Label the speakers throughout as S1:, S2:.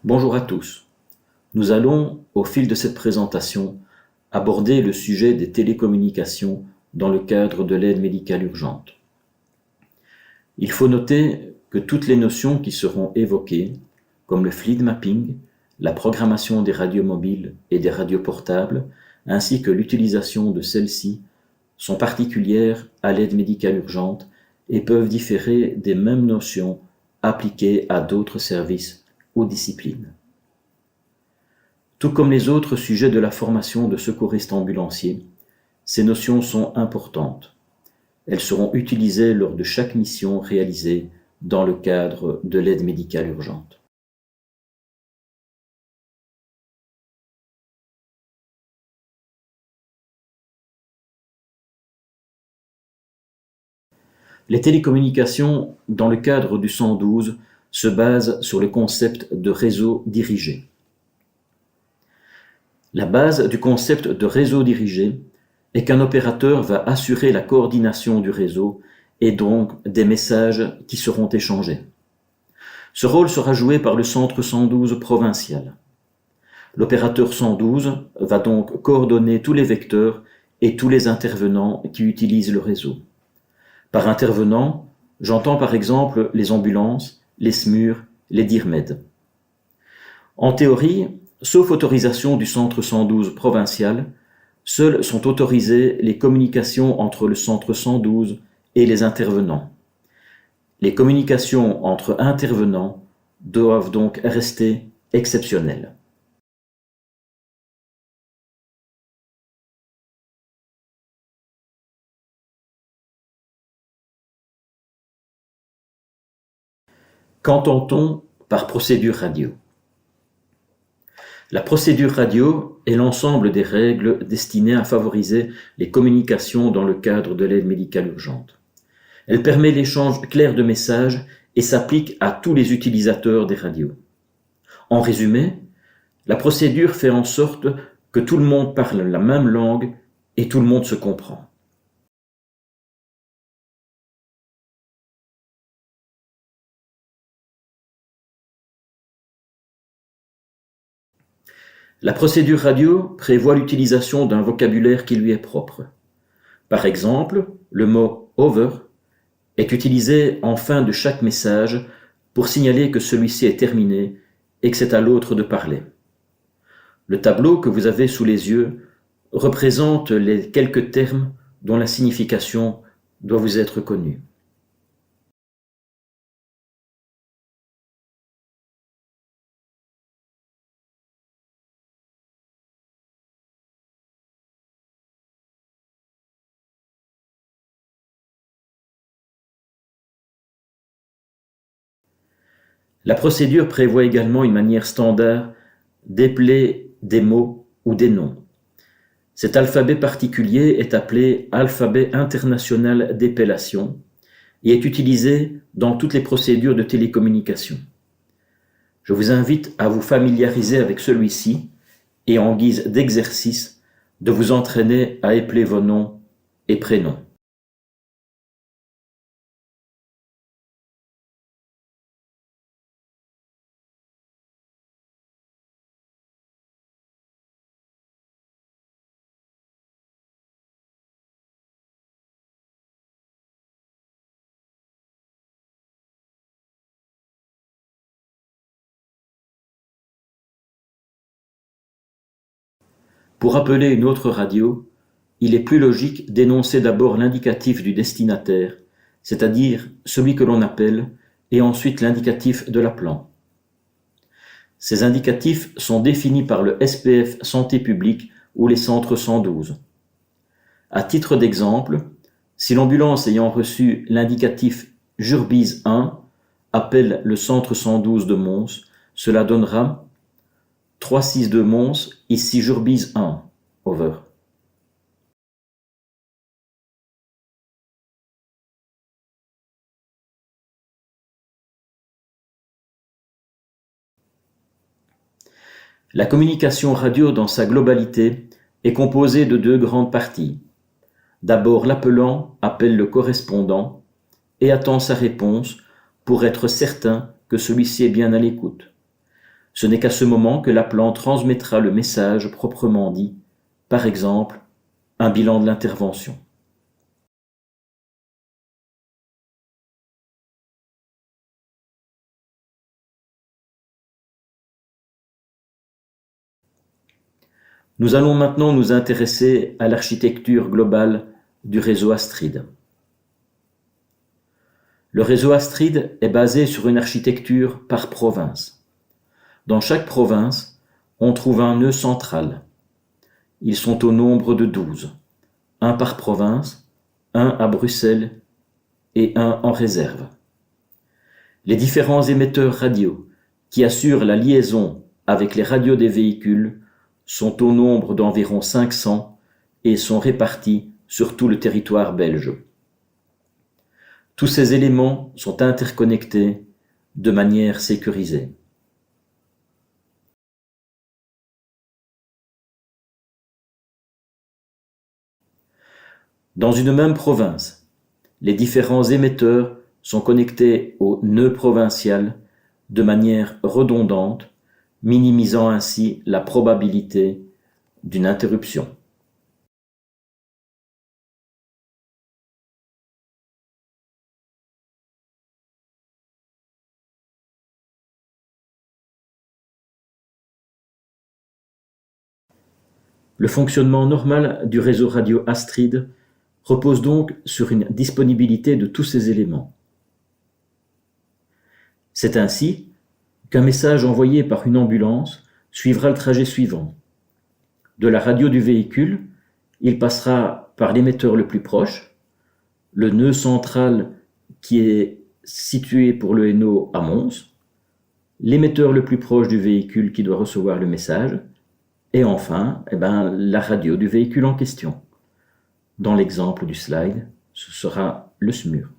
S1: Bonjour à tous. Nous allons, au fil de cette présentation, aborder le sujet des télécommunications dans le cadre de l'aide médicale urgente. Il faut noter que toutes les notions qui seront évoquées, comme le fleet mapping, la programmation des radios mobiles et des radios portables, ainsi que l'utilisation de celles-ci, sont particulières à l'aide médicale urgente et peuvent différer des mêmes notions appliquées à d'autres services ou disciplines. Tout comme les autres sujets de la formation de secouristes ambulanciers, ces notions sont importantes. Elles seront utilisées lors de chaque mission réalisée dans le cadre de l'aide médicale urgente. Les télécommunications, dans le cadre du 112, se basent sur le concept de réseau dirigé. La base du concept de réseau dirigé est qu'un opérateur va assurer la coordination du réseau et donc des messages qui seront échangés. Ce rôle sera joué par le centre 112 provincial. L'opérateur 112 va donc coordonner tous les vecteurs et tous les intervenants qui utilisent le réseau. Par intervenant, j'entends par exemple les ambulances, les SMUR, les DIRMED. En théorie, sauf autorisation du centre 112 provincial, seules sont autorisées les communications entre le centre 112 et les intervenants. Les communications entre intervenants doivent donc rester exceptionnelles. Qu'entend-on par procédure radio ? La procédure radio est l'ensemble des règles destinées à favoriser les communications dans le cadre de l'aide médicale urgente. Elle permet l'échange clair de messages et s'applique à tous les utilisateurs des radios. En résumé, la procédure fait en sorte que tout le monde parle la même langue et tout le monde se comprend. La procédure radio prévoit l'utilisation d'un vocabulaire qui lui est propre. Par exemple, le mot « over » est utilisé en fin de chaque message pour signaler que celui-ci est terminé et que c'est à l'autre de parler. Le tableau que vous avez sous les yeux représente les quelques termes dont la signification doit vous être connue. La procédure prévoit également une manière standard d'épeler des mots ou des noms. Cet alphabet particulier est appelé alphabet international d'épellation et est utilisé dans toutes les procédures de télécommunication. Je vous invite à vous familiariser avec celui-ci et en guise d'exercice de vous entraîner à épeler vos noms et prénoms. Pour appeler une autre radio, il est plus logique d'énoncer d'abord l'indicatif du destinataire, c'est-à-dire celui que l'on appelle, et ensuite l'indicatif de l'appelant. Ces indicatifs sont définis par le SPF Santé publique ou les centres 112. À titre d'exemple, si l'ambulance ayant reçu l'indicatif Jurbise 1 appelle le centre 112 de Mons, cela donnera 362 Mons, ici Jurbise 1, over. La communication radio dans sa globalité est composée de deux grandes parties. D'abord, l'appelant appelle le correspondant et attend sa réponse pour être certain que celui-ci est bien à l'écoute. Ce n'est qu'à ce moment que l'appelant transmettra le message proprement dit, par exemple, un bilan de l'intervention. Nous allons maintenant nous intéresser à l'architecture globale du réseau Astrid. Le réseau Astrid est basé sur une architecture par province. Dans chaque province, on trouve un nœud central. Ils sont au nombre de 12, un par province, un à Bruxelles et un en réserve. Les différents émetteurs radio qui assurent la liaison avec les radios des véhicules sont au nombre d'environ 500 et sont répartis sur tout le territoire belge. Tous ces éléments sont interconnectés de manière sécurisée. Dans une même province, les différents émetteurs sont connectés au nœud provincial de manière redondante, minimisant ainsi la probabilité d'une interruption. Le fonctionnement normal du réseau radio Astrid repose donc sur une disponibilité de tous ces éléments. C'est ainsi qu'un message envoyé par une ambulance suivra le trajet suivant. De la radio du véhicule, il passera par l'émetteur le plus proche, le nœud central qui est situé pour le Hainaut à Mons, l'émetteur le plus proche du véhicule qui doit recevoir le message, et enfin la radio du véhicule en question. Dans l'exemple du slide, ce sera le SMUR.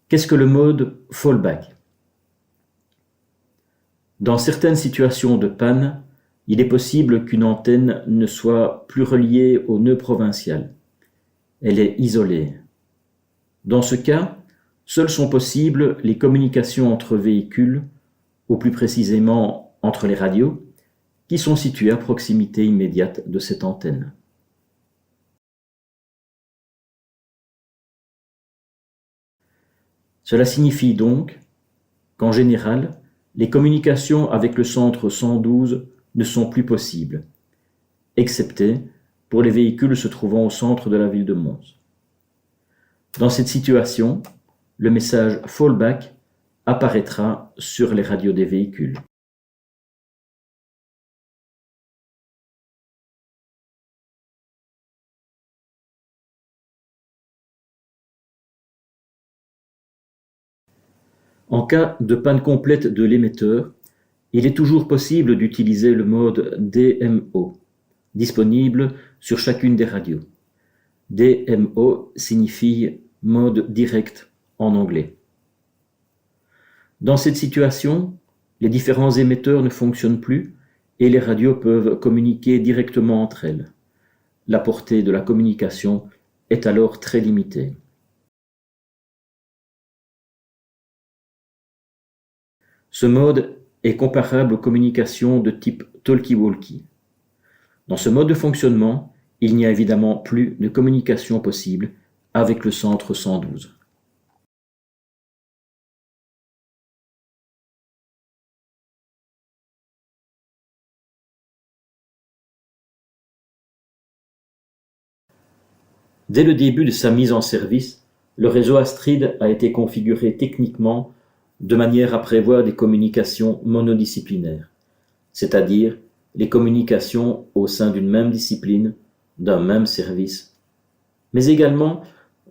S1: Qu'est-ce que le mode fallback? Dans certaines situations de panne, il est possible qu'une antenne ne soit plus reliée au nœud provincial. Elle est isolée. Dans ce cas, seules sont possibles les communications entre véhicules, ou plus précisément entre les radios, qui sont situées à proximité immédiate de cette antenne. Cela signifie donc qu'en général, les communications avec le centre 112 ne sont plus possibles, excepté pour les véhicules se trouvant au centre de la ville de Mons. Dans cette situation, le message fallback apparaîtra sur les radios des véhicules. En cas de panne complète de l'émetteur, il est toujours possible d'utiliser le mode DMO, disponible sur chacune des radios. DMO signifie mode direct en anglais. Dans cette situation, les différents émetteurs ne fonctionnent plus et les radios peuvent communiquer directement entre elles. La portée de la communication est alors très limitée. Ce mode est comparable aux communications de type talkie-walkie. Dans ce mode de fonctionnement, il n'y a évidemment plus de communication possible avec le centre 112. Dès le début de sa mise en service, le réseau Astrid a été configuré techniquement de manière à prévoir des communications monodisciplinaires, c'est-à-dire les communications au sein d'une même discipline, d'un même service, mais également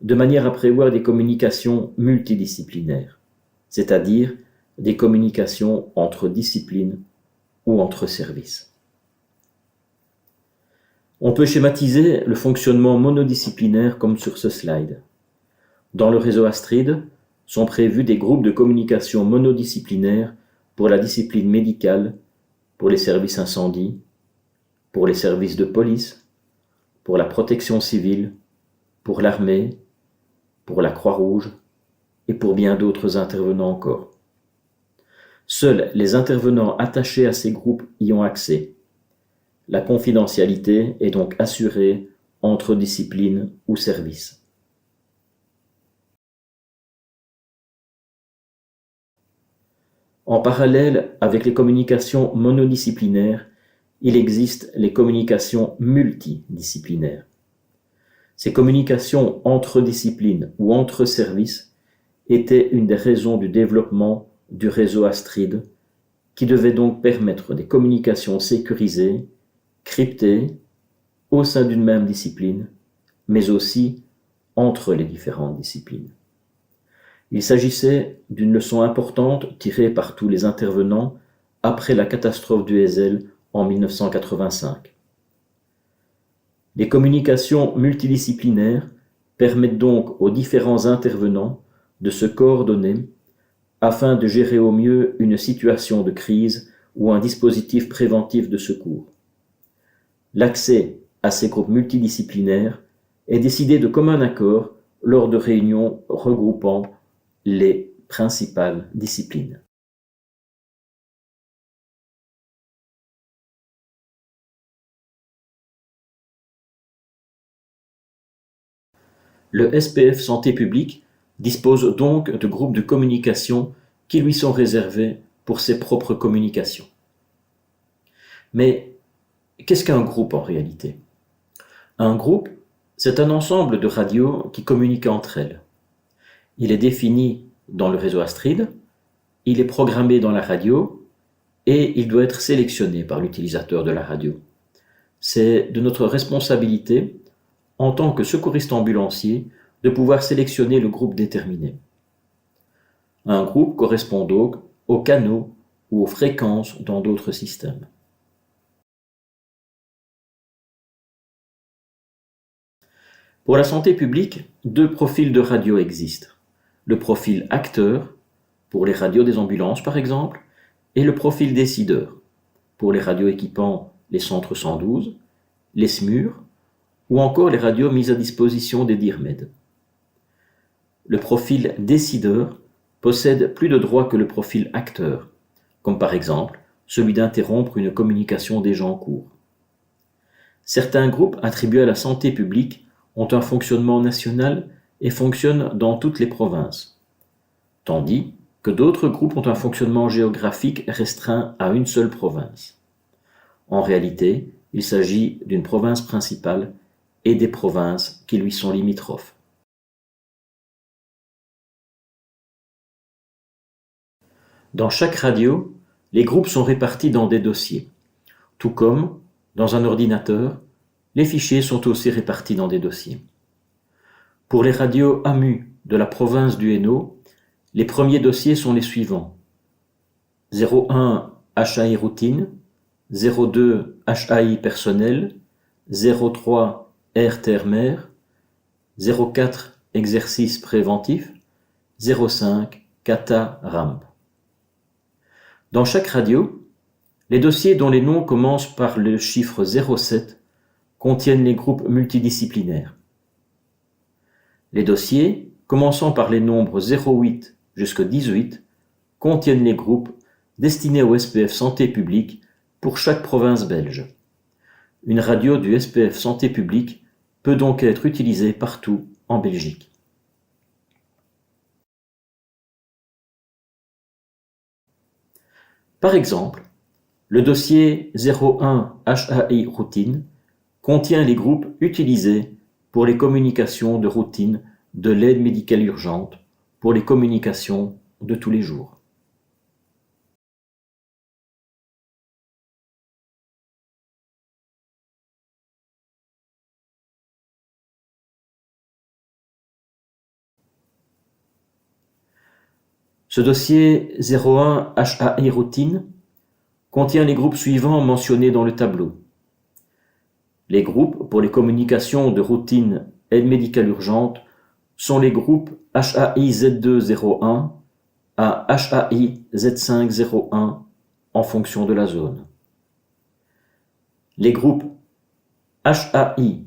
S1: de manière à prévoir des communications multidisciplinaires, c'est-à-dire des communications entre disciplines ou entre services. On peut schématiser le fonctionnement monodisciplinaire comme sur ce slide. Dans le réseau Astrid, sont prévus des groupes de communication monodisciplinaires pour la discipline médicale, pour les services incendie, pour les services de police, pour la protection civile, pour l'armée, pour la Croix-Rouge et pour bien d'autres intervenants encore. Seuls les intervenants attachés à ces groupes y ont accès. La confidentialité est donc assurée entre disciplines ou services. En parallèle avec les communications monodisciplinaires, il existe les communications multidisciplinaires. Ces communications entre disciplines ou entre services étaient une des raisons du développement du réseau Astrid, qui devait donc permettre des communications sécurisées, cryptées, au sein d'une même discipline, mais aussi entre les différentes disciplines. Il s'agissait d'une leçon importante tirée par tous les intervenants après la catastrophe du Heysel en 1985. Les communications multidisciplinaires permettent donc aux différents intervenants de se coordonner afin de gérer au mieux une situation de crise ou un dispositif préventif de secours. L'accès à ces groupes multidisciplinaires est décidé de commun accord lors de réunions regroupant les principales disciplines. Le SPF Santé publique dispose donc de groupes de communication qui lui sont réservés pour ses propres communications. Mais qu'est-ce qu'un groupe en réalité ? Un groupe, c'est un ensemble de radios qui communiquent entre elles. Il est défini dans le réseau Astrid, il est programmé dans la radio et il doit être sélectionné par l'utilisateur de la radio. C'est de notre responsabilité, en tant que secouriste ambulancier, de pouvoir sélectionner le groupe déterminé. Un groupe correspond donc aux canaux ou aux fréquences dans d'autres systèmes. Pour la santé publique, deux profils de radio existent. Le profil acteur, pour les radios des ambulances par exemple, et le profil décideur, pour les radios équipant les centres 112, les SMUR, ou encore les radios mises à disposition des DIRMED. Le profil décideur possède plus de droits que le profil acteur, comme par exemple celui d'interrompre une communication déjà en cours. Certains groupes attribués à la santé publique ont un fonctionnement national et fonctionnent dans toutes les provinces, tandis que d'autres groupes ont un fonctionnement géographique restreint à une seule province. En réalité, il s'agit d'une province principale et des provinces qui lui sont limitrophes. Dans chaque radio, les groupes sont répartis dans des dossiers. Tout comme, dans un ordinateur, les fichiers sont aussi répartis dans des dossiers. Pour les radios AMU de la province du Hainaut, les premiers dossiers sont les suivants. 01 HAI routine, 02 HAI personnel, 03 air terre-mer, 04 exercice préventif, 05 kata rampe. Dans chaque radio, les dossiers dont les noms commencent par le chiffre 07 contiennent les groupes multidisciplinaires. Les dossiers commençant par les nombres 08 jusqu'à 18 contiennent les groupes destinés au SPF Santé publique pour chaque province belge. Une radio du SPF Santé publique peut donc être utilisée partout en Belgique. Par exemple, le dossier 01 HAI routine contient les groupes utilisés pour les communications de routine de l'aide médicale urgente pour les communications de tous les jours. Ce dossier 01 HAI routine contient les groupes suivants mentionnés dans le tableau. Les groupes pour les communications de routine aide médicale urgente sont les groupes HAI Z201 à HAI Z501 en fonction de la zone. Les groupes HAI,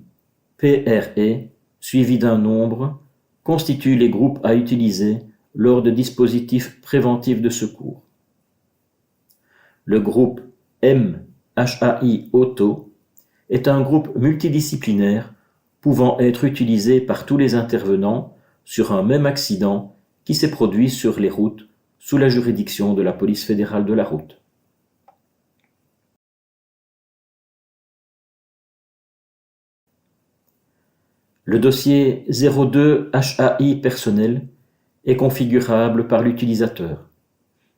S1: PRE, suivis d'un nombre, constituent les groupes à utiliser lors de dispositifs préventifs de secours. Le groupe MHAI Auto est un groupe multidisciplinaire pouvant être utilisé par tous les intervenants sur un même accident qui s'est produit sur les routes sous la juridiction de la police fédérale de la route. Le dossier 02 HAI personnel est configurable par l'utilisateur,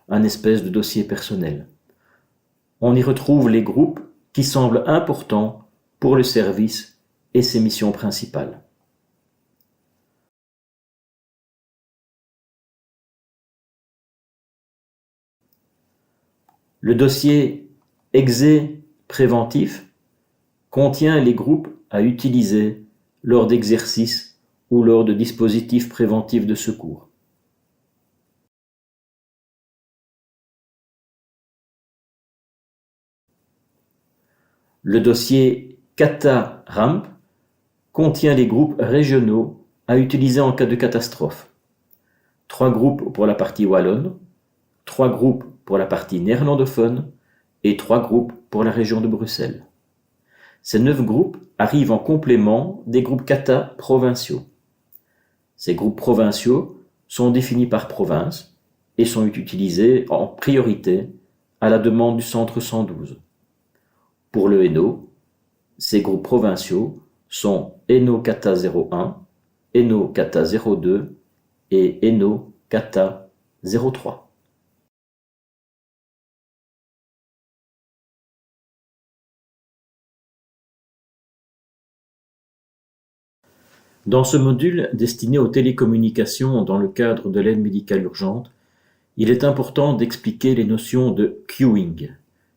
S1: un espèce de dossier personnel. On y retrouve les groupes qui semblent importants pour le service et ses missions principales. Le dossier exé préventif contient les groupes à utiliser lors d'exercices ou lors de dispositifs préventifs de secours. Le dossier CATA-RAMP contient les groupes régionaux à utiliser en cas de catastrophe. 3 groupes pour la partie wallonne, 3 groupes pour la partie néerlandophone et 3 groupes pour la région de Bruxelles. Ces 9 groupes arrivent en complément des groupes CATA provinciaux. Ces groupes provinciaux sont définis par province et sont utilisés en priorité à la demande du centre 112. Pour le Hainaut, ces groupes provinciaux sont Hainaut CATA 01, Hainaut CATA 02 et Hainaut CATA 03. Dans ce module destiné aux télécommunications dans le cadre de l'aide médicale urgente, il est important d'expliquer les notions de queuing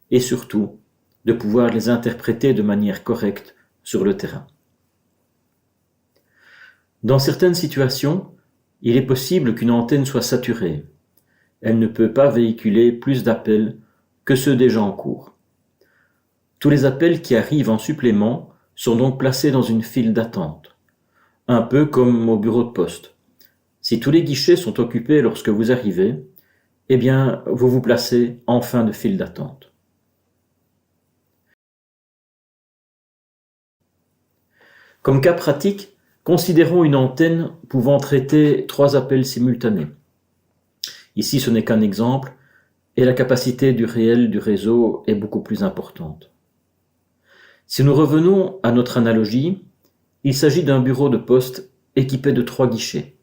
S1: et surtout de pouvoir les interpréter de manière correcte sur le terrain. Dans certaines situations, il est possible qu'une antenne soit saturée. Elle ne peut pas véhiculer plus d'appels que ceux déjà en cours. Tous les appels qui arrivent en supplément sont donc placés dans une file d'attente. Un peu comme au bureau de poste. Si tous les guichets sont occupés lorsque vous arrivez, eh bien, vous vous placez en fin de file d'attente. Comme cas pratique, considérons une antenne pouvant traiter 3 appels simultanés. Ici, ce n'est qu'un exemple, et la capacité du réel du réseau est beaucoup plus importante. Si nous revenons à notre analogie, il s'agit d'un bureau de poste équipé de 3 guichets.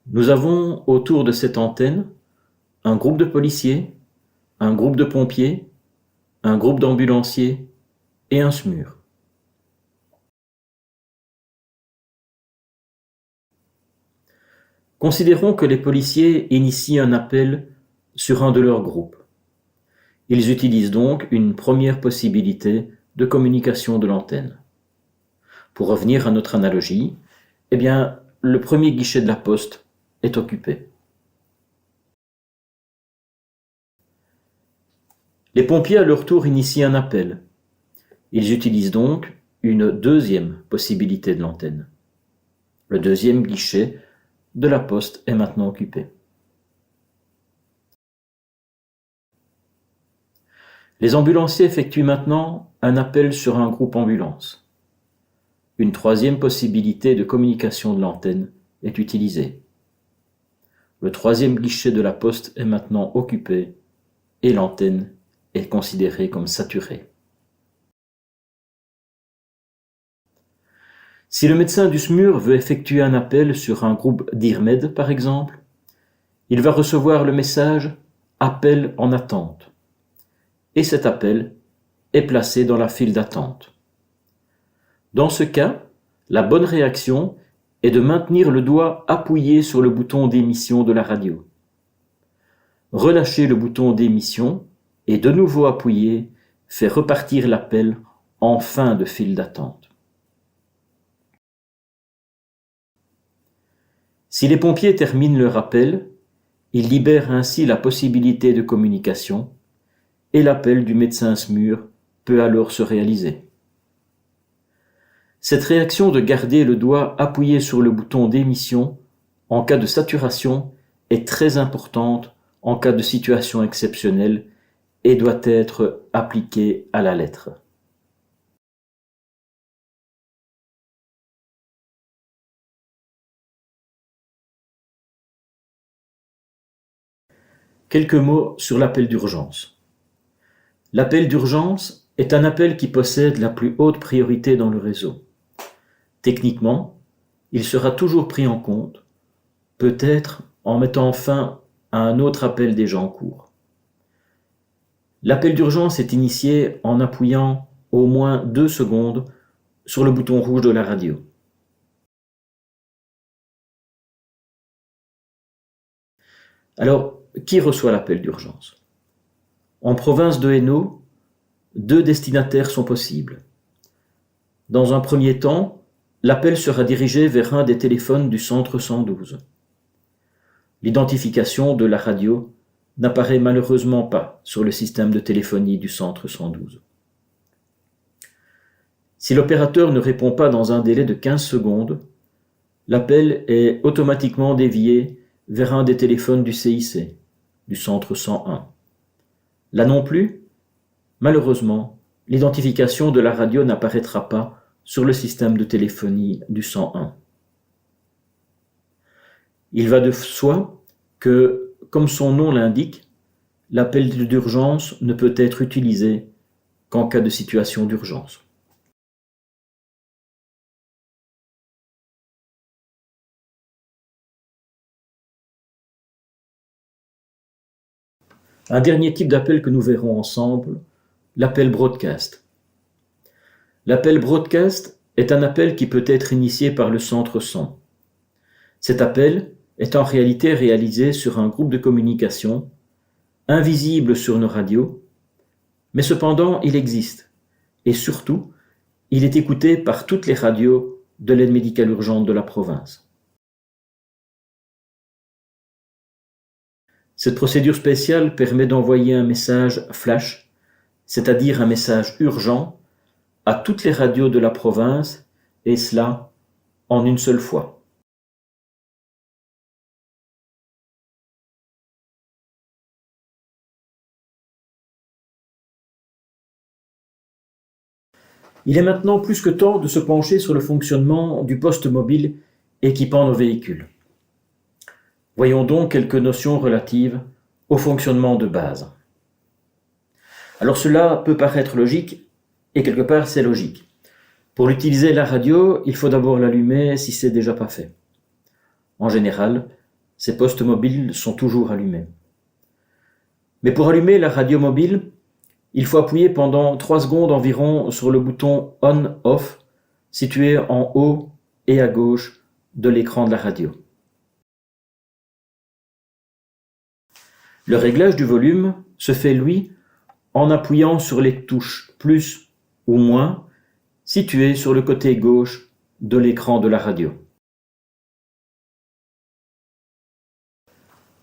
S1: Nous avons autour de cette antenne un groupe de policiers, un groupe de pompiers, un groupe d'ambulanciers et un SMUR. Considérons que les policiers initient un appel sur un de leurs groupes. Ils utilisent donc une première possibilité de communication de l'antenne. Pour revenir à notre analogie, eh bien, le premier guichet de la poste est occupé. Les pompiers à leur tour initient un appel. Ils utilisent donc une deuxième possibilité de l'antenne. Le deuxième guichet de la poste est maintenant occupé. Les ambulanciers effectuent maintenant un appel sur un groupe ambulance. Une troisième possibilité de communication de l'antenne est utilisée. Le troisième guichet de la poste est maintenant occupé et l'antenne est considérée comme saturée. Si le médecin du SMUR veut effectuer un appel sur un groupe d'IRMED par exemple, il va recevoir le message « Appel en attente » et cet appel est placé dans la file d'attente. Dans ce cas, la bonne réaction est de maintenir le doigt appuyé sur le bouton d'émission de la radio. Relâcher le bouton d'émission et de nouveau appuyer fait repartir l'appel en fin de file d'attente. Si les pompiers terminent leur appel, ils libèrent ainsi la possibilité de communication et l'appel du médecin SMUR peut alors se réaliser. Cette réaction de garder le doigt appuyé sur le bouton d'émission en cas de saturation est très importante en cas de situation exceptionnelle et doit être appliquée à la lettre. Quelques mots sur l'appel d'urgence. L'appel d'urgence est un appel qui possède la plus haute priorité dans le réseau. Techniquement, il sera toujours pris en compte, peut-être en mettant fin à un autre appel déjà en cours. L'appel d'urgence est initié en appuyant au moins 2 secondes sur le bouton rouge de la radio. Alors, qui reçoit l'appel d'urgence? En province de Hainaut, 2 destinataires sont possibles. Dans un premier temps, l'appel sera dirigé vers un des téléphones du centre 112. L'identification de la radio n'apparaît malheureusement pas sur le système de téléphonie du centre 112. Si l'opérateur ne répond pas dans un délai de 15 secondes, l'appel est automatiquement dévié vers un des téléphones du CIC, du centre 101. Là non plus, malheureusement, l'identification de la radio n'apparaîtra pas sur le système de téléphonie du 101. Il va de soi que, comme son nom l'indique, l'appel d'urgence ne peut être utilisé qu'en cas de situation d'urgence. Un dernier type d'appel que nous verrons ensemble, l'appel broadcast. L'appel broadcast est un appel qui peut être initié par le centre 100. Cet appel est en réalité réalisé sur un groupe de communication, invisible sur nos radios, mais cependant il existe, et surtout, il est écouté par toutes les radios de l'aide médicale urgente de la province. Cette procédure spéciale permet d'envoyer un message flash, c'est-à-dire un message urgent, à toutes les radios de la province, et cela en une seule fois. Il est maintenant plus que temps de se pencher sur le fonctionnement du poste mobile équipant nos véhicules. Voyons donc quelques notions relatives au fonctionnement de base. Alors cela peut paraître logique, et quelque part c'est logique. Pour utiliser la radio, il faut d'abord l'allumer si c'est déjà pas fait. En général, ces postes mobiles sont toujours allumés. Mais pour allumer la radio mobile, il faut appuyer pendant 3 secondes environ sur le bouton On/Off situé en haut et à gauche de l'écran de la radio. Le réglage du volume se fait, lui, en appuyant sur les touches plus ou moins situées sur le côté gauche de l'écran de la radio.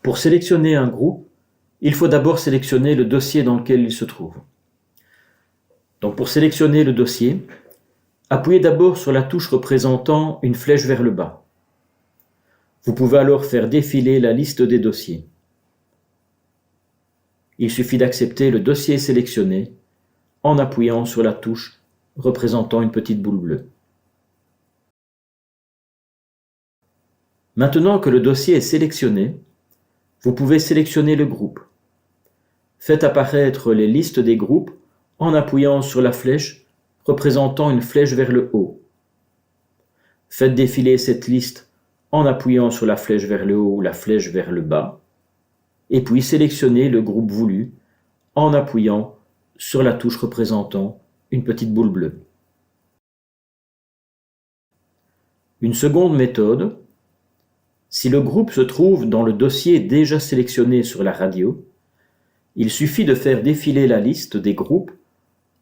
S1: Pour sélectionner un groupe, il faut d'abord sélectionner le dossier dans lequel il se trouve. Donc pour sélectionner le dossier, appuyez d'abord sur la touche représentant une flèche vers le bas. Vous pouvez alors faire défiler la liste des dossiers. Il suffit d'accepter le dossier sélectionné en appuyant sur la touche représentant une petite boule bleue. Maintenant que le dossier est sélectionné, vous pouvez sélectionner le groupe. Faites apparaître les listes des groupes en appuyant sur la flèche représentant une flèche vers le haut. Faites défiler cette liste en appuyant sur la flèche vers le haut ou la flèche vers le bas, et puis sélectionnez le groupe voulu en appuyant sur la touche représentant une petite boule bleue. Une seconde méthode, si le groupe se trouve dans le dossier déjà sélectionné sur la radio, il suffit de faire défiler la liste des groupes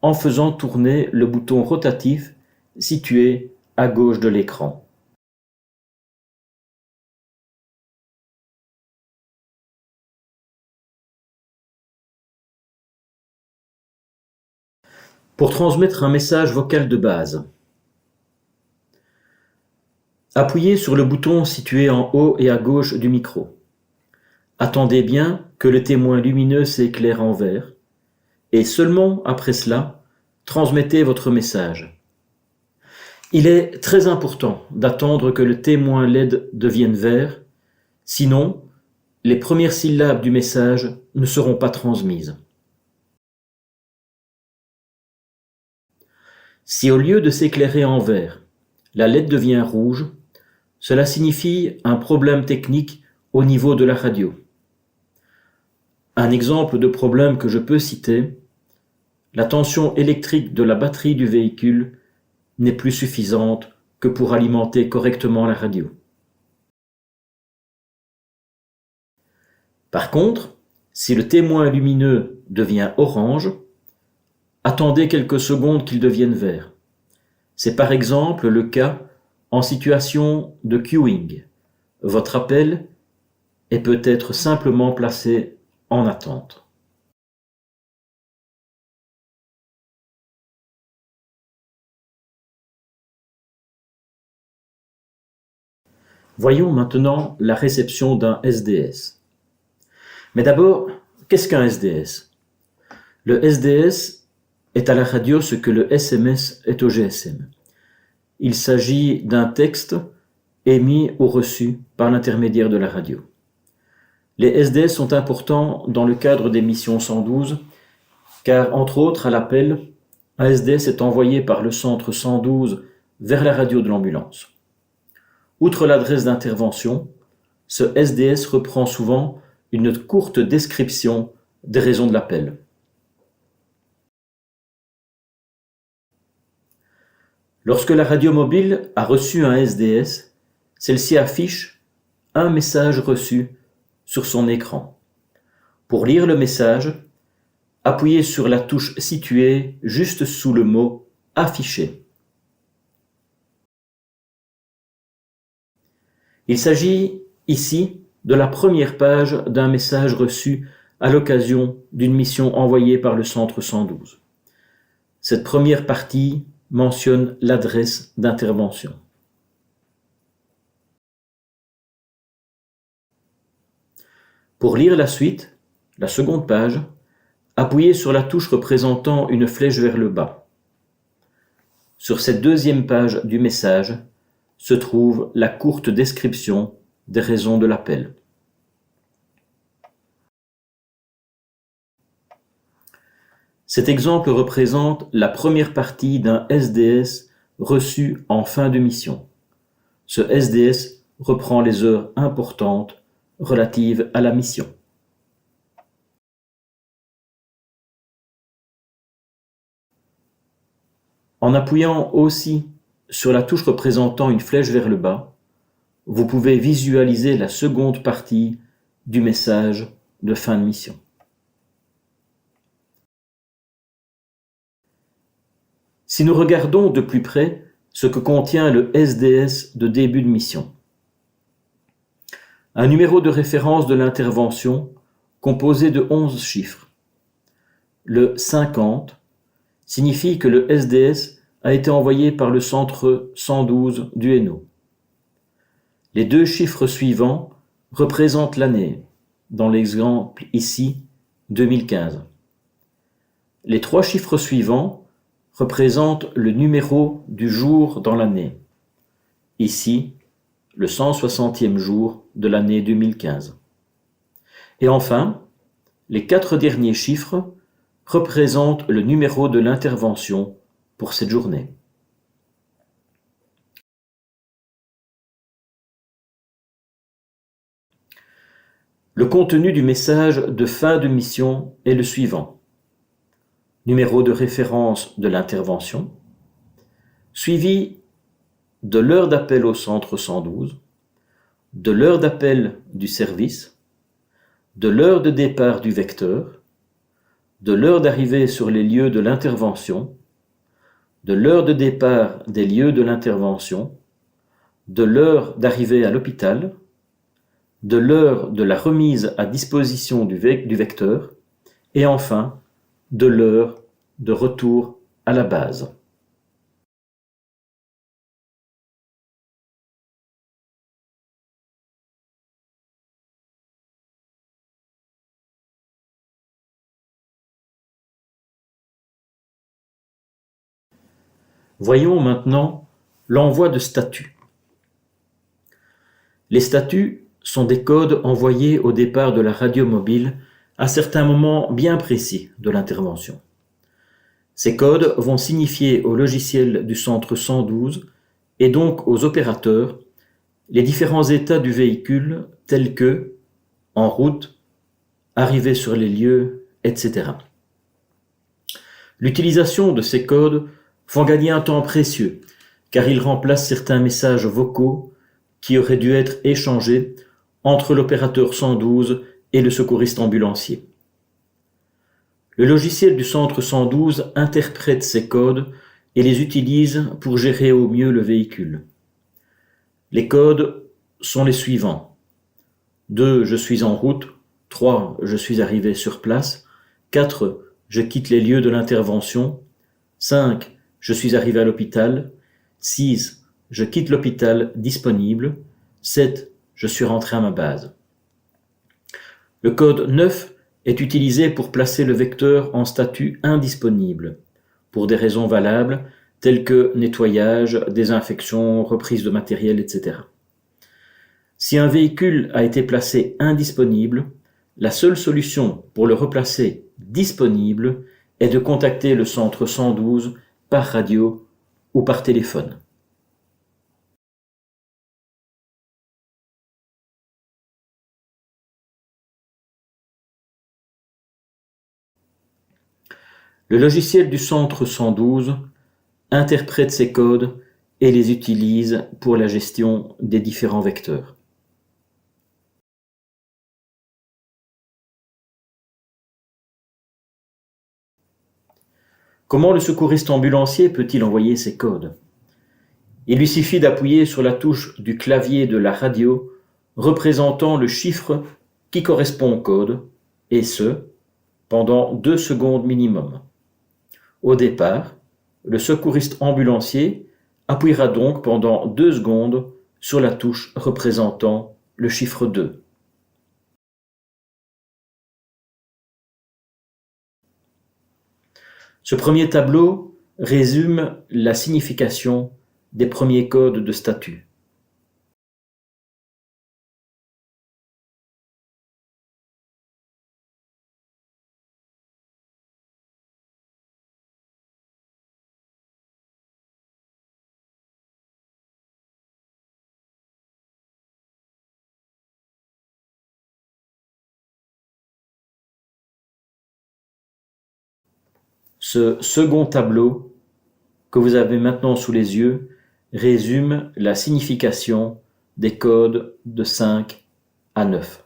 S1: en faisant tourner le bouton rotatif situé à gauche de l'écran. Pour transmettre un message vocal de base, appuyez sur le bouton situé en haut et à gauche du micro. Attendez bien que le témoin lumineux s'éclaire en vert et seulement après cela, transmettez votre message. Il est très important d'attendre que le témoin LED devienne vert, sinon les premières syllabes du message ne seront pas transmises. Si au lieu de s'éclairer en vert, la LED devient rouge, cela signifie un problème technique au niveau de la radio. Un exemple de problème que je peux citer, la tension électrique de la batterie du véhicule n'est plus suffisante que pour alimenter correctement la radio. Par contre, si le témoin lumineux devient orange, attendez quelques secondes qu'il devienne vert. C'est par exemple le cas en situation de queuing. Votre appel est peut-être simplement placé en attente. Voyons maintenant la réception d'un SDS. Mais d'abord, qu'est-ce qu'un SDS? Le SDS est à la radio ce que le SMS est au GSM. Il s'agit d'un texte émis ou reçu par l'intermédiaire de la radio. Les SDS sont importants dans le cadre des missions 112, car entre autres à l'appel, un SDS est envoyé par le centre 112 vers la radio de l'ambulance. Outre l'adresse d'intervention, ce SDS reprend souvent une courte description des raisons de l'appel. Lorsque la radio mobile a reçu un SDS, celle-ci affiche un message reçu sur son écran. Pour lire le message, appuyez sur la touche située juste sous le mot « Afficher ». Il s'agit ici de la première page d'un message reçu à l'occasion d'une mission envoyée par le centre 112. Cette première partie mentionne l'adresse d'intervention. Pour lire la suite, la seconde page, appuyez sur la touche représentant une flèche vers le bas. Sur cette deuxième page du message se trouve la courte description des raisons de l'appel. Cet exemple représente la première partie d'un SDS reçu en fin de mission. Ce SDS reprend les heures importantes relatives à la mission. En appuyant aussi sur la touche représentant une flèche vers le bas, vous pouvez visualiser la seconde partie du message de fin de mission. Si nous regardons de plus près ce que contient le SDS de début de mission. Un numéro de référence de l'intervention composé de 11 chiffres. Le 50 signifie que le SDS a été envoyé par le centre 112 du Hainaut. Les deux chiffres suivants représentent l'année, dans l'exemple ici 2015. Les trois chiffres suivants représentent le numéro du jour dans l'année, ici le 160e jour de l'année 2015. Et enfin, les 4 derniers chiffres représentent le numéro de l'intervention pour cette journée. Le contenu du message de fin de mission est le suivant. Numéro de référence de l'intervention, suivi de l'heure d'appel au centre 112, de l'heure d'appel du service, de l'heure de départ du vecteur, de l'heure d'arrivée sur les lieux de l'intervention, de l'heure de départ des lieux de l'intervention, de l'heure d'arrivée à l'hôpital, de l'heure de la remise à disposition du vecteur, et enfin de l'heure de retour à la base. Voyons maintenant l'envoi de statuts. Les statuts sont des codes envoyés au départ de la radio mobile à certains moments bien précis de l'intervention. Ces codes vont signifier au logiciel du centre 112 et donc aux opérateurs les différents états du véhicule tels que en route, arrivée sur les lieux, etc. L'utilisation de ces codes font gagner un temps précieux car ils remplacent certains messages vocaux qui auraient dû être échangés entre l'opérateur 112 et le secouriste ambulancier. Le logiciel du centre 112 interprète ces codes et les utilise pour gérer au mieux le véhicule. Les codes sont les suivants. 2. Je suis en route. 3. Je suis arrivé sur place. 4. Je quitte les lieux de l'intervention. 5. Je suis arrivé à l'hôpital. 6. Je quitte l'hôpital disponible. 7. Je suis rentré à ma base. Le code 9 est utilisé pour placer le vecteur en statut indisponible, pour des raisons valables telles que nettoyage, désinfection, reprise de matériel, etc. Si un véhicule a été placé indisponible, la seule solution pour le replacer disponible est de contacter le centre 112 par radio ou par téléphone. Le logiciel du centre 112 interprète ces codes et les utilise pour la gestion des différents vecteurs. Comment le secouriste ambulancier peut-il envoyer ces codes? Il lui suffit d'appuyer sur la touche du clavier de la radio représentant le chiffre qui correspond au code, et ce, pendant 2 secondes minimum. Au départ, le secouriste ambulancier appuiera donc pendant 2 secondes sur la touche représentant le chiffre 2. Ce premier tableau résume la signification des premiers codes de statut. Ce second tableau que vous avez maintenant sous les yeux résume la signification des codes de 5 à 9.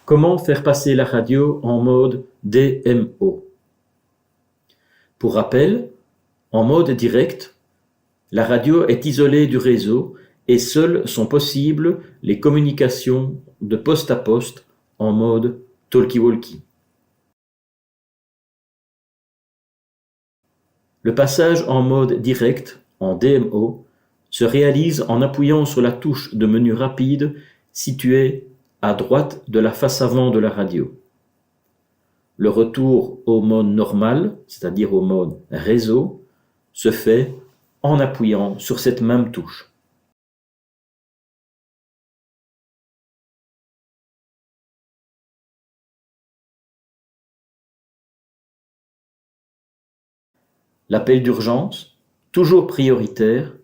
S1: Comment faire passer la radio en mode DMO? Pour rappel, en mode direct, la radio est isolée du réseau et seules sont possibles les communications de poste à poste en mode talkie-walkie. Le passage en mode direct, en DMO, se réalise en appuyant sur la touche de menu rapide située à droite de la face avant de la radio. Le retour au mode normal, c'est-à-dire au mode réseau, se fait en appuyant sur cette même touche. L'appel d'urgence, toujours prioritaire,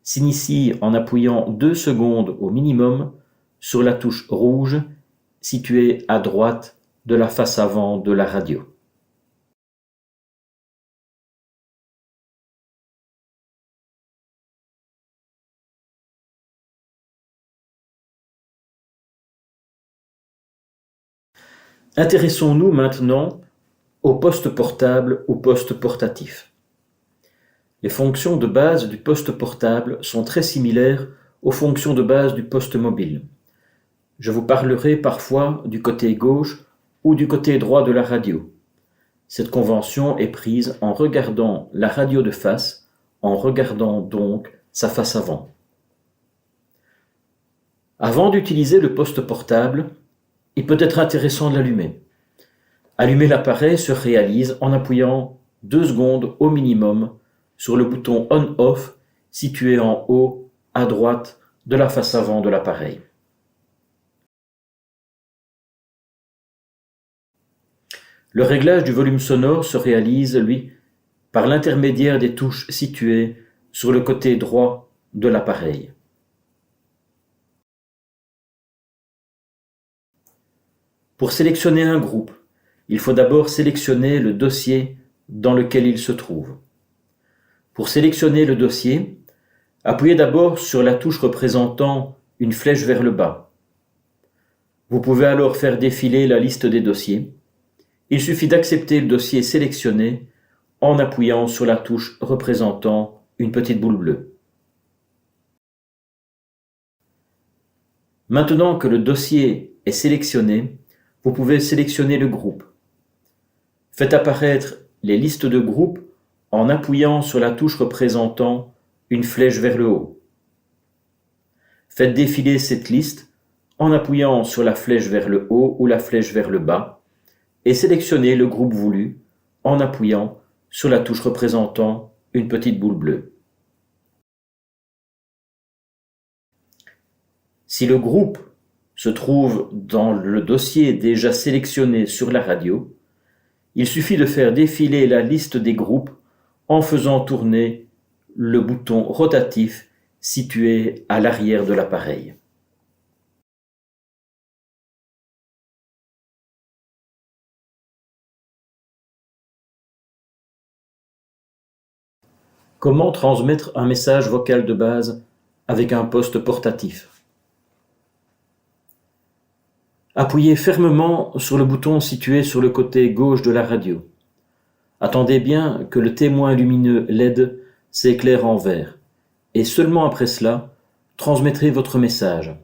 S1: s'initie en appuyant 2 secondes au minimum sur la touche rouge située à droite de la face avant de la radio. Intéressons-nous maintenant au poste portable ou poste portatif. Les fonctions de base du poste portable sont très similaires aux fonctions de base du poste mobile. Je vous parlerai parfois du côté gauche ou du côté droit de la radio. Cette convention est prise en regardant la radio de face, en regardant donc sa face avant. Avant d'utiliser le poste portable, il peut être intéressant de l'allumer. Allumer l'appareil se réalise en appuyant 2 secondes au minimum sur le bouton On/Off situé en haut à droite de la face avant de l'appareil. Le réglage du volume sonore se réalise, lui, par l'intermédiaire des touches situées sur le côté droit de l'appareil. Pour sélectionner un groupe, il faut d'abord sélectionner le dossier dans lequel il se trouve. Pour sélectionner le dossier, appuyez d'abord sur la touche représentant une flèche vers le bas. Vous pouvez alors faire défiler la liste des dossiers. Il suffit d'accepter le dossier sélectionné en appuyant sur la touche représentant une petite boule bleue. Maintenant que le dossier est sélectionné, vous pouvez sélectionner le groupe. Faites apparaître les listes de groupes en appuyant sur la touche représentant une flèche vers le haut. Faites défiler cette liste en appuyant sur la flèche vers le haut ou la flèche vers le bas et sélectionnez le groupe voulu en appuyant sur la touche représentant une petite boule bleue. Si le groupe se trouve dans le dossier déjà sélectionné sur la radio, il suffit de faire défiler la liste des groupes en faisant tourner le bouton rotatif situé à l'arrière de l'appareil. Comment transmettre un message vocal de base avec un poste portatif? Appuyez fermement sur le bouton situé sur le côté gauche de la radio. Attendez bien que le témoin lumineux LED s'éclaire en vert, et seulement après cela, transmettrez votre message.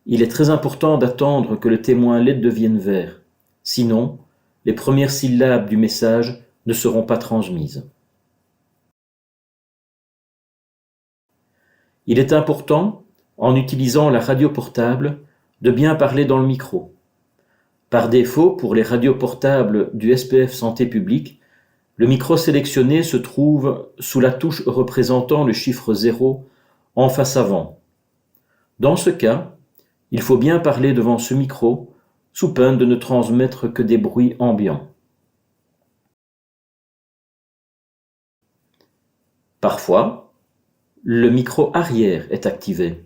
S1: Il est très important d'attendre que le témoin LED devienne vert, sinon, les premières syllabes du message ne seront pas transmises. Il est important, en utilisant la radio portable, de bien parler dans le micro. Par défaut, pour les radios portables du SPF Santé publique, le micro sélectionné se trouve sous la touche représentant le chiffre 0 en face avant. Dans ce cas, il faut bien parler devant ce micro, sous peine de ne transmettre que des bruits ambiants. Parfois, le micro arrière est activé.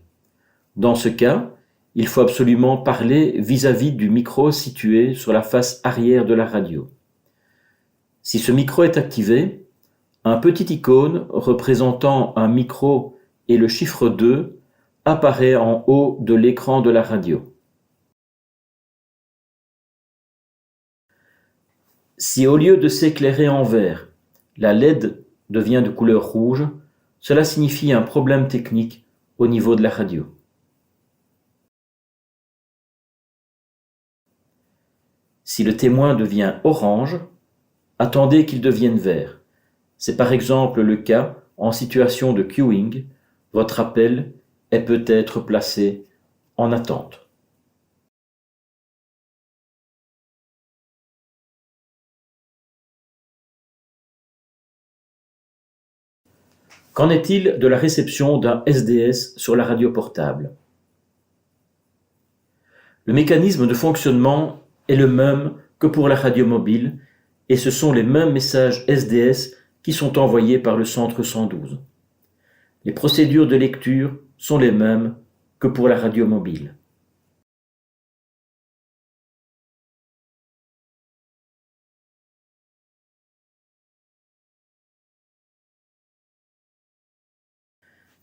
S1: Dans ce cas, il faut absolument parler vis-à-vis du micro situé sur la face arrière de la radio. Si ce micro est activé, un petit icône représentant un micro et le chiffre 2 apparaît en haut de l'écran de la radio. Si au lieu de s'éclairer en vert, la LED devient de couleur rouge, cela signifie un problème technique au niveau de la radio. Si le témoin devient orange, attendez qu'il devienne vert. C'est par exemple le cas en situation de queuing, votre appel est peut-être placé en attente. Qu'en est-il de la réception d'un SDS sur la radio portable? Le mécanisme de fonctionnement est le même que pour la radio mobile et ce sont les mêmes messages SDS qui sont envoyés par le centre 112. Les procédures de lecture sont les mêmes que pour la radio mobile.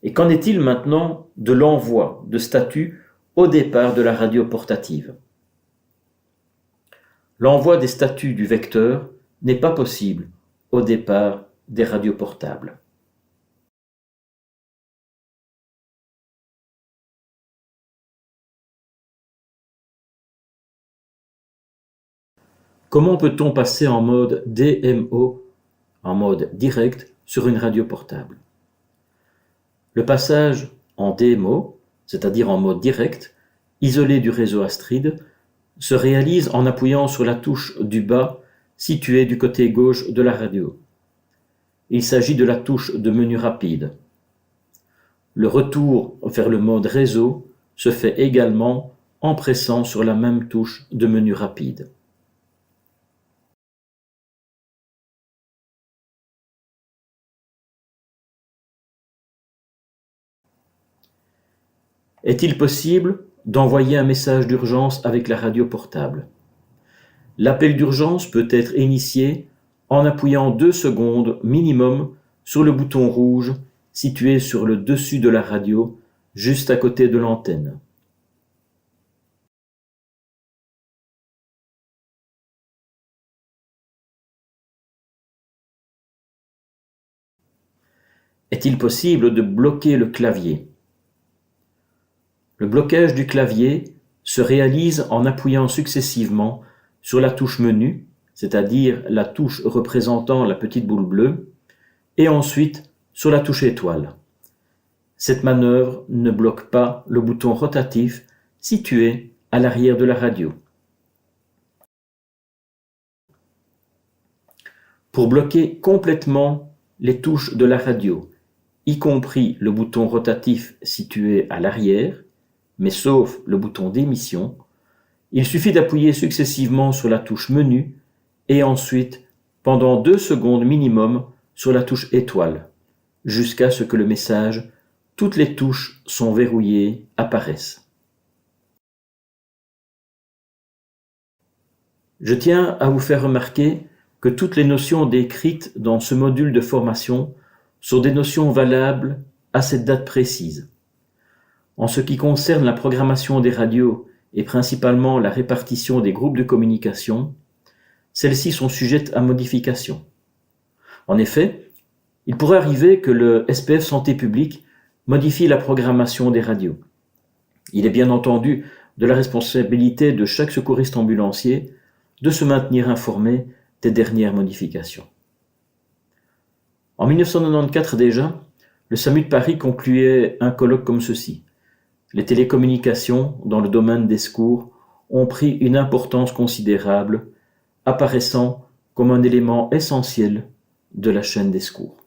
S1: Et qu'en est-il maintenant de l'envoi de statut au départ de la radio portative? l'envoi des statuts du vecteur n'est pas possible au départ des radios portables. Comment peut-on passer en mode DMO, en mode direct, sur une radio portable? Le passage en DMO, c'est-à-dire en mode direct, isolé du réseau Astrid, se réalise en appuyant sur la touche du bas située du côté gauche de la radio. Il s'agit de la touche de menu rapide. Le retour vers le mode réseau se fait également en pressant sur la même touche de menu rapide. Est-il possible d'envoyer un message d'urgence avec la radio portable? L'appel d'urgence peut être initié en appuyant 2 secondes minimum sur le bouton rouge situé sur le dessus de la radio, juste à côté de l'antenne. Est-il possible de bloquer le clavier? Le blocage du clavier se réalise en appuyant successivement sur la touche menu, c'est-à-dire la touche représentant la petite boule bleue, et ensuite sur la touche étoile. Cette manœuvre ne bloque pas le bouton rotatif situé à l'arrière de la radio. Pour bloquer complètement les touches de la radio, y compris le bouton rotatif situé à l'arrière, mais sauf le bouton d'émission, il suffit d'appuyer successivement sur la touche menu et ensuite, pendant 2 secondes minimum, sur la touche étoile, jusqu'à ce que le message « Toutes les touches sont verrouillées » apparaisse. Je tiens à vous faire remarquer que toutes les notions décrites dans ce module de formation sont des notions valables à cette date précise. En ce qui concerne la programmation des radios et principalement la répartition des groupes de communication, celles-ci sont sujettes à modification. En effet, il pourrait arriver que le SPF Santé publique modifie la programmation des radios. Il est bien entendu de la responsabilité de chaque secouriste ambulancier de se maintenir informé des dernières modifications. En 1994 déjà, le SAMU de Paris concluait un colloque comme ceci. Les télécommunications dans le domaine des secours ont pris une importance considérable, apparaissant comme un élément essentiel de la chaîne des secours.